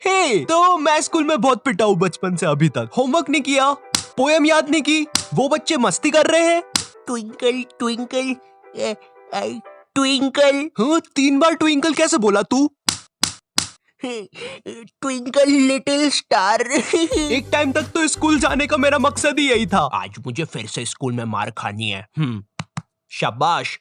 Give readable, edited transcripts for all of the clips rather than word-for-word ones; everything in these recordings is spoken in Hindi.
तो मैं स्कूल में बहुत पिटा हूँ बचपन से अभी तक। होमवर्क नहीं किया, पोएम याद नहीं की, वो बच्चे मस्ती कर रहे हैं। Twinkle twinkle twinkle. हाँ, 3 बार ट्विंकल कैसे बोला तू? Twinkle little star. एक टाइम तक तो स्कूल जाने का मेरा मकसद ही यही था। आज मुझे फिर से स्कूल में मार खानी है। शाबाश।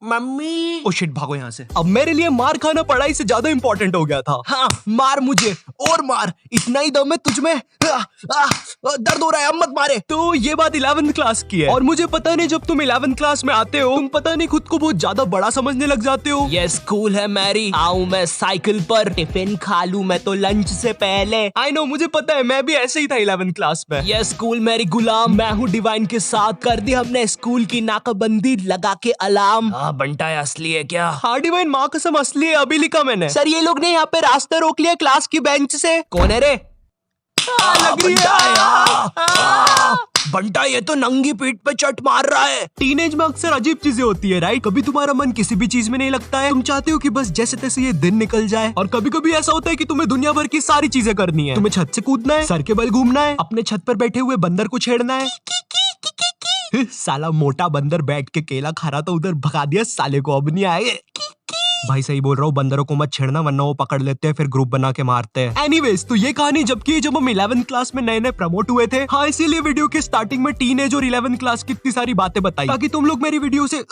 मम्मी। ओ शिट, भागो यहाँ से। अब मेरे लिए मार खाना पढ़ाई से ज्यादा इंपॉर्टेंट हो गया था। हाँ, मार मुझे और मार, इतना ही दम है तुझमें। दर्द हो रहा है, अब मत मारे। तो ये बात 11th क्लास की है और मुझे पता नहीं, जब तुम 11th क्लास में आते हो तुम पता नहीं खुद को बहुत ज्यादा बड़ा समझने लग जाते हो। ये स्कूल है मैरी, आऊं मैं साइकिल पर, टिफिन खा लूं मैं तो लंच से पहले। आई नो, मुझे पता है, मैं भी ऐसे ही था 11th क्लास में। ये स्कूल मेरी गुलाम, मैं हूँ डिवाइन के साथ। कर दी हमने स्कूल की नाकाबंदी लगा के अलार्म। बंटा है असली है क्या? हाँ डिवाइन, माँ कसम असली है, अभी लिखा मैंने। सर ये लोग ने यहाँ पे रास्ता रोक लिया क्लास की बेंच से। कौन है रे? लग रही है। बंटा ये तो नंगी पीठ पे चट मार रहा है। टीनेज में अक्सर अजीब चीजें होती है, राइट? कभी तुम्हारा मन किसी भी चीज में नहीं लगता है, तुम चाहते हो कि बस जैसे तैसे ये दिन निकल जाए। और कभी कभी ऐसा होता है कि तुम्हें दुनिया भर की सारी चीजें करनी है। तुम्हें छत से कूदना है, सर के बल घूमना है, अपने छत पर बैठे हुए बंदर को छेड़ना है। साला मोटा बंदर बैठ के केला खा रहा था, उधर भगा दिया साले को, अब नहीं आए। भाई सही बोल रहा हूँ, बंदरों को मत छेड़ना वरना वो पकड़ लेते हैं, फिर ग्रुप बना के मारते हैं। एनीवेज, तो ये कहानी जब हम 11th क्लास में नए प्रमोट हुए थे। हाँ, इसीलिए वीडियो के स्टार्टिंग में टीनेज और 11th क्लास की इतनी सारी बातें बताई ताकि तुम लोग मेरी वीडियो से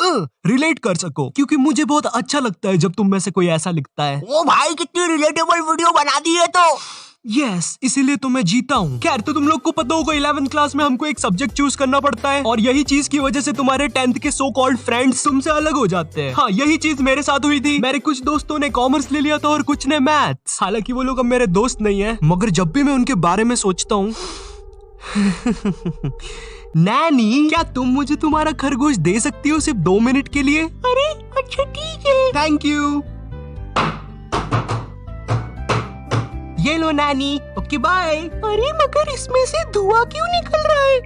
रिलेट कर सको, क्योंकि मुझे बहुत अच्छा लगता है जब तुम में से कोई ऐसा लिखता है। ओ भाई, कितनी रिलेटेबल वीडियो बना दी है तो। यस, इसीलिए तो मैं जीता हूँ। खैर, तो तुम लोग को पता होगा 11th क्लास में हमको एक सब्जेक्ट चूज करना पड़ता है और यही चीज की वजह से तुम्हारे 10th के सो कॉल्ड फ्रेंड्स तुमसे अलग हो जाते हैं। हाँ, यही चीज मेरे साथ हुई थी। मेरे कुछ दोस्तों ने कॉमर्स ले लिया था और कुछ ने मैथ्स। हालांकि वो लोग अब मेरे दोस्त नहीं है, मगर जब भी मैं उनके बारे में सोचता हूँ नैनी, क्या तुम मुझे तुम्हारा खरगोश दे सकती हो सिर्फ 2 मिनट के लिए? अरे अच्छा ठीक है। Thank you. ये लो नानी। Okay bye. अरे मगर इसमें से धुआं क्यों निकल रहा है?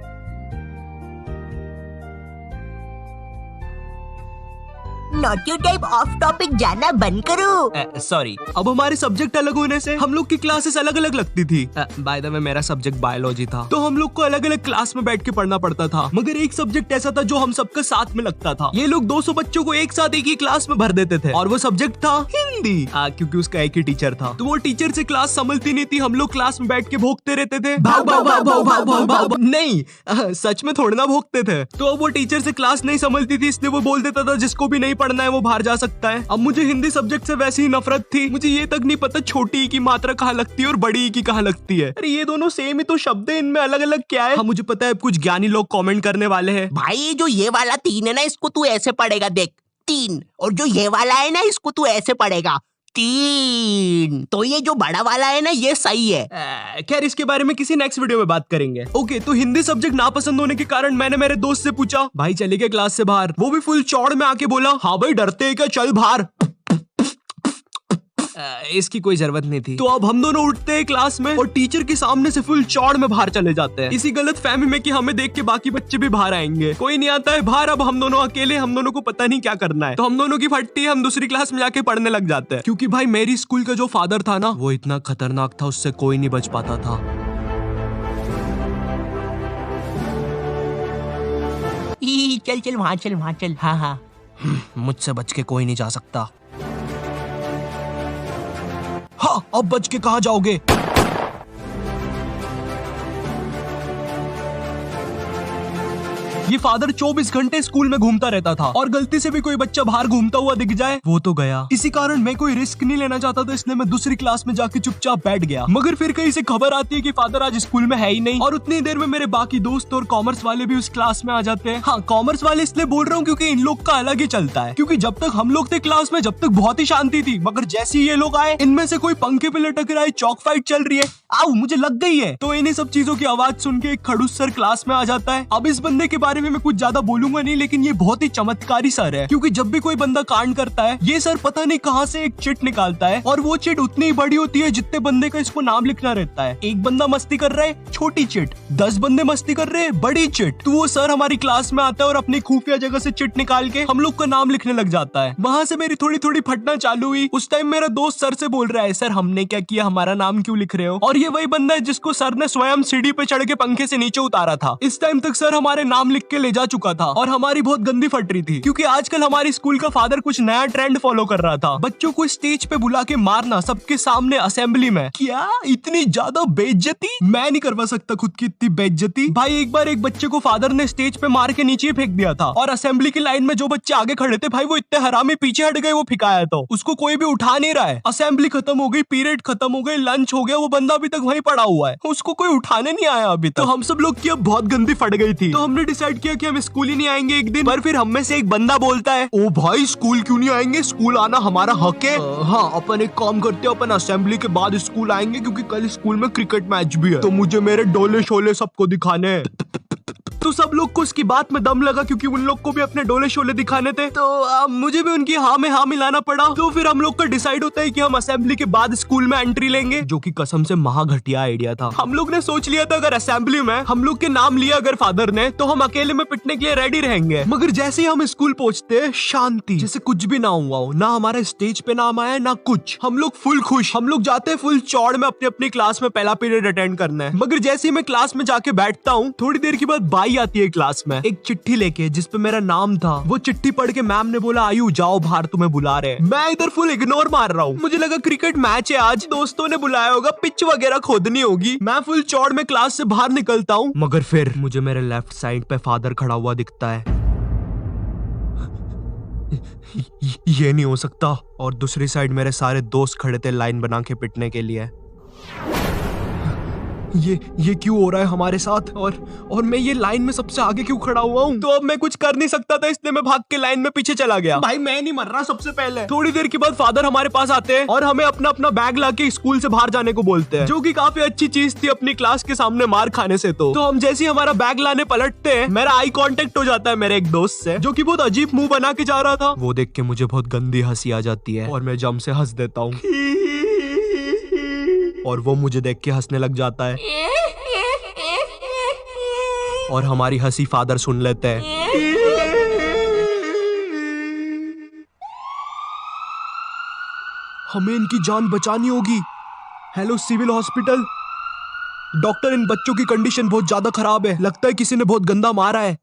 नॉटी टाइप ऑफ टॉपिक जाना बंद करो। सॉरी, अब हमारे सब्जेक्ट अलग होने से हम लोग की क्लासेस अलग अलग लगती थी। बाय द वे, मेरा सब्जेक्ट बायोलॉजी था, तो हम लोग को अलग अलग क्लास में बैठ के पढ़ना पड़ता था। मगर एक सब्जेक्ट ऐसा था जो हम सबका साथ में लगता था। ये लोग 200 बच्चों को एक साथ एक ही क्लास में भर देते थे और वो सब्जेक्ट था हिंदी। क्योंकि उसका एक ही टीचर था, तो वो टीचर से क्लास संभलती नहीं थी। हम लोग क्लास में बैठ के भोंकते रहते थे, भाग भाग भाग भाग भाग भाग भाग। नहीं, सच में थोड़ा ना भोंकते थे। तो अब वो टीचर से क्लास नहीं संभलती थी, इसलिए वो बोल देता था जिसको भी नहीं पढ़ना है वो बाहर जा सकता है। अब मुझे हिंदी सब्जेक्ट से वैसे ही नफरत थी। मुझे ये तक नहीं पता छोटी ई की मात्रा कहाँ लगती है और बड़ी ई की कहाँ लगती है। अरे ये दोनों सेम ही तो शब्द है, इनमें अलग अलग क्या है? हाँ मुझे पता है, कुछ ज्ञानी लोग कमेंट करने वाले हैं। भाई जो ये वाला 3 है ना, इसको तू ऐसे पढ़ेगा, देख 3। और जो ये वाला है ना, इसको तू ऐसे पढ़ेगा 3। तो ये जो बड़ा वाला है ना, ये सही है। खैर, इसके बारे में किसी नेक्स्ट वीडियो में बात करेंगे। ओके, तो हिंदी सब्जेक्ट नापसंद होने के कारण मैंने मेरे दोस्त से पूछा, भाई चले गए क्लास से बाहर? वो भी फुल चौड़ में आके बोला, हाँ भाई डरते हैं क्या, चल बाहर। इसकी कोई जरूरत नहीं थी। तो अब हम दोनों उठते हैं क्लास में और टीचर के सामने से फुल चौड़ में बाहर चले जाते हैं, इसी गलत फहमी में कि हमें देख के बाकी बच्चे भी बाहर आएंगे। कोई नहीं आता है बाहर, अब हम दोनों अकेले, हम दोनों को पता नहीं क्या करना है। तो हम दोनों की फटती है, हम दूसरी क्लास में जाके पढ़ने लग जाते हैं, क्योंकि भाई मेरी स्कूल का जो फादर था ना, वो इतना खतरनाक था, उससे कोई नहीं बच पाता था। चल चल वहाँ चल, वहाँ चल। हाँ हाँ, मुझसे बच के कोई नहीं जा सकता। हाँ, अब बच के कहाँ जाओगे? ये फादर 24 घंटे स्कूल में घूमता रहता था और गलती से भी कोई बच्चा बाहर घूमता हुआ दिख जाए वो तो गया। इसी कारण मैं कोई रिस्क नहीं लेना चाहता था, इसलिए मैं दूसरी क्लास में जाके चुपचाप बैठ गया। मगर फिर कहीं से खबर आती है कि फादर आज स्कूल में है ही नहीं, और उतनी देर में मेरे बाकी दोस्त और कॉमर्स वाले भी उस क्लास में आ जाते हैं। हाँ, कॉमर्स वाले इसलिए बोल रहा हूँ क्योंकि इन लोग का अलग ही चलता है, क्योंकि जब तक हम लोग थे क्लास में जब तक बहुत ही शांति थी, मगर जैसे ही ये लोग आए, इनमें से कोई पंखे पे लटक रहा है, चौक फाइट चल रही है। आओ मुझे लग गई है। तो इन्हीं सब चीजों की आवाज सुन के एक खड़ूस सर क्लास में आ जाता है। अब इस बंदे के बारे में मैं कुछ ज्यादा बोलूंगा नहीं, लेकिन ये बहुत ही चमत्कारी सर है, क्योंकि जब भी कोई बंदा कांड करता है ये सर पता नहीं कहाँ से एक चिट निकालता है, और वो चिट उतनी ही बड़ी होती है जितने बंदे का इसको नाम लिखना रहता है। एक बंदा मस्ती कर रहा है, छोटी चिट, 10 बंदे मस्ती कर रहे हैं, बड़ी चिट। तो वो सर हमारी क्लास में आता है और अपनी खुफिया जगह से चिट निकाल के हम लोग का नाम लिखने लग जाता है। वहां से मेरी थोड़ी थोड़ी फटना चालू हुई। उस टाइम मेरा दोस्त सर से बोल रहा है, सर हमने क्या किया, हमारा नाम क्यों लिख रहे हो? और ये वही बंदा है जिसको सर ने स्वयं सीढ़ी पे चढ़ के पंखे से नीचे उतारा था। इस टाइम तक सर हमारे नाम लिख के ले जा चुका था और हमारी बहुत गंदी फट रही थी, क्योंकि आजकल हमारी स्कूल का फादर कुछ नया ट्रेंड फॉलो कर रहा था, बच्चों को स्टेज पे बुला के मारना सबके सामने असेंबली में। क्या इतनी ज्यादा बेइज्जती? मैं नहीं करवा सकता खुद की इतनी बेइज्जती। भाई एक बार एक बच्चे को फादर ने स्टेज पे मार के नीचे फेंक दिया था, और असेंबली की लाइन में जो बच्चे आगे खड़े थे भाई वो इतने हरामी पीछे हट गए, वो फिकाया तो उसको कोई भी उठा नहीं रहा है। असेंबली खत्म हो गई, पीरियड खत्म हो गई, लंच हो गया, वो बंदा अभी तक वहीं पड़ा हुआ है, उसको कोई उठाने नहीं आया अभी तक। तो हम सब लोग की अब बहुत गंदी फट गई थी, तो हमने डिसाइड किया कि हम स्कूल ही नहीं आएंगे एक दिन। पर फिर हम में से एक बंदा बोलता है, ओ भाई स्कूल क्यों नहीं आएंगे, स्कूल आना हमारा हक है। हाँ अपन एक काम करते हैं, अपन असेंबली के बाद स्कूल आएंगे, क्योंकि कल स्कूल में क्रिकेट मैच भी है, तो मुझे मेरे डोले शोले सबको दिखाने हैं। तो सब लोग को उसकी बात में दम लगा, क्योंकि उन लोग को भी अपने डोले शोले दिखाने थे, तो मुझे भी उनकी हाँ में हाँ मिलाना पड़ा। तो फिर हम लोग का डिसाइड होता है कि हम असेंबली के बाद स्कूल में एंट्री लेंगे, जो कि कसम से महा घटिया आइडिया था। हम लोग ने सोच लिया था अगर असेंबली में हम लोग के नाम लिया अगर फादर ने, तो हम अकेले में पिटने के लिए रेडी रहेंगे। मगर जैसे ही हम स्कूल पहुंचते हैं, शांति, जैसे कुछ भी ना हुआ हो, ना हमारा स्टेज पे नाम आया ना कुछ। हम लोग फुल खुश, हम लोग जाते हैं फुल चौड़ में अपनी अपनी क्लास में पहला पीरियड अटेंड करना है। मगर जैसे ही मैं क्लास में जाके बैठता हूँ, थोड़ी देर के बाद बाई आती है क्लास में एक चिट्ठी लेके जिसपे मेरा नाम था। वो चिट्ठी पढ़ के मैम ने बोला, आयु जाओ बाहर, तुम्हें बुला रहे हैं। मैं इधर फुल इग्नोर मार रहा हूँ, मुझे लगा क्रिकेट मैच है आज, दोस्तों ने बुलाया होगा, पिच वगैरह खोदनी होगी। मैं फुल चौड़ में क्लास से बाहर निकलता हूँ, मगर फिर मुझे मेरे लेफ्ट साइड पे फादर खड़ा हुआ दिखता है। ये नहीं हो सकता। और दूसरी साइड मेरे सारे दोस्त खड़े थे लाइन बना के पिटने के लिए। ये क्यों हो रहा है हमारे साथ, और मैं ये लाइन में सबसे आगे क्यों खड़ा हुआ हूँ? तो अब मैं कुछ कर नहीं सकता था, इसलिए मैं भाग के लाइन में पीछे चला गया। भाई मैं नहीं मर रहा सबसे पहले। थोड़ी देर के बाद फादर हमारे पास आते हैं और हमें अपना अपना बैग लाके स्कूल से बाहर जाने को बोलते हैं, जो कि काफी अच्छी चीज थी अपनी क्लास के सामने मार खाने से। तो हम जैसे ही हमारा बैग लाने पलटते हैं, मेरा आई कांटेक्ट हो जाता है मेरे एक दोस्त से, जो कि बहुत अजीब मुंह बना के जा रहा था। वो देख के मुझे बहुत गंदी हंसी आ जाती है और मैं जम से हंस देता हूँ, और वो मुझे देख के हंसने लग जाता है, और हमारी हंसी फादर सुन लेते हैं। हमें इनकी जान बचानी होगी। हेलो सिविल हॉस्पिटल, डॉक्टर इन बच्चों की कंडीशन बहुत ज्यादा खराब है, लगता है किसी ने बहुत गंदा मारा है।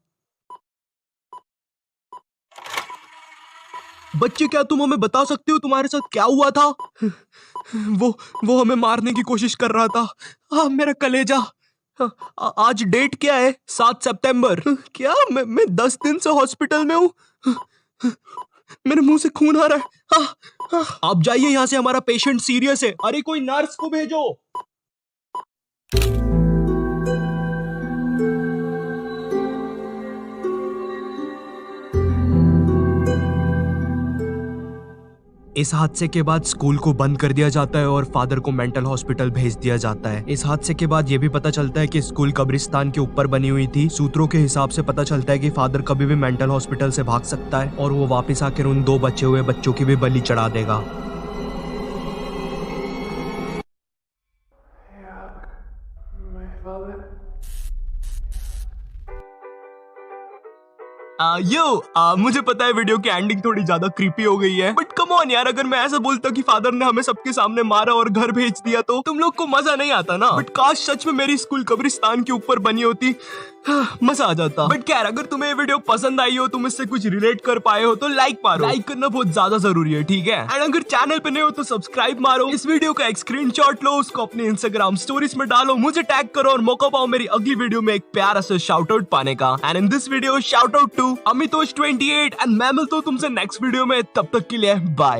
बच्चे क्या तुम हमें बता सकते हो तुम्हारे साथ क्या हुआ था? वो हमें मारने की कोशिश कर रहा था। मेरा कलेजा। आज डेट क्या है? 7 सितंबर। क्या मैं 10 दिन से हॉस्पिटल में हूँ। मेरे मुंह से खून आ रहा है। आप जाइए यहाँ से, हमारा पेशेंट सीरियस है। अरे कोई नर्स को भेजो। इस हादसे के बाद स्कूल को बंद कर दिया जाता है और फादर को मेंटल हॉस्पिटल भेज दिया जाता है। इस हादसे के बाद ये भी पता चलता है कि स्कूल कब्रिस्तान के ऊपर बनी हुई थी। सूत्रों के हिसाब से पता चलता है कि फादर कभी भी मेंटल हॉस्पिटल से भाग सकता है और वो वापस आकर उन 2 बचे हुए बच्चों की भी बलि चढ़ा देगा। मुझे पता है वीडियो की एंडिंग थोड़ी ज्यादा क्रीपी हो गई है, बट कम ऑन यार, अगर मैं ऐसा बोलता कि फादर ने हमें सबके सामने मारा और घर भेज दिया तो तुम लोग को मजा नहीं आता ना। बट काश सच में मेरी स्कूल कब्रिस्तान के ऊपर बनी होती, मजा आ जाता। बट खैर, अगर तुम्हें ये वीडियो पसंद आई हो, तुम इससे कुछ रिलेट कर पाए हो, तो लाइक मारो। लाइक करना बहुत ज्यादा जरूरी है, ठीक है? एंड अगर चैनल पे नए हो तो सब्सक्राइब मारो। इस वीडियो का एक स्क्रीनशॉट लो, उसको अपने इंस्टाग्राम स्टोरीज में डालो, मुझे टैग करो और मौका पाओ मेरी अगली वीडियो में एक प्यारा सा शाउट आउट पाने का। And in this video shout out to Amitosh 28 and मैं मिलता हूँ तुमसे नेक्स्ट वीडियो में। तब तक के लिए बाय।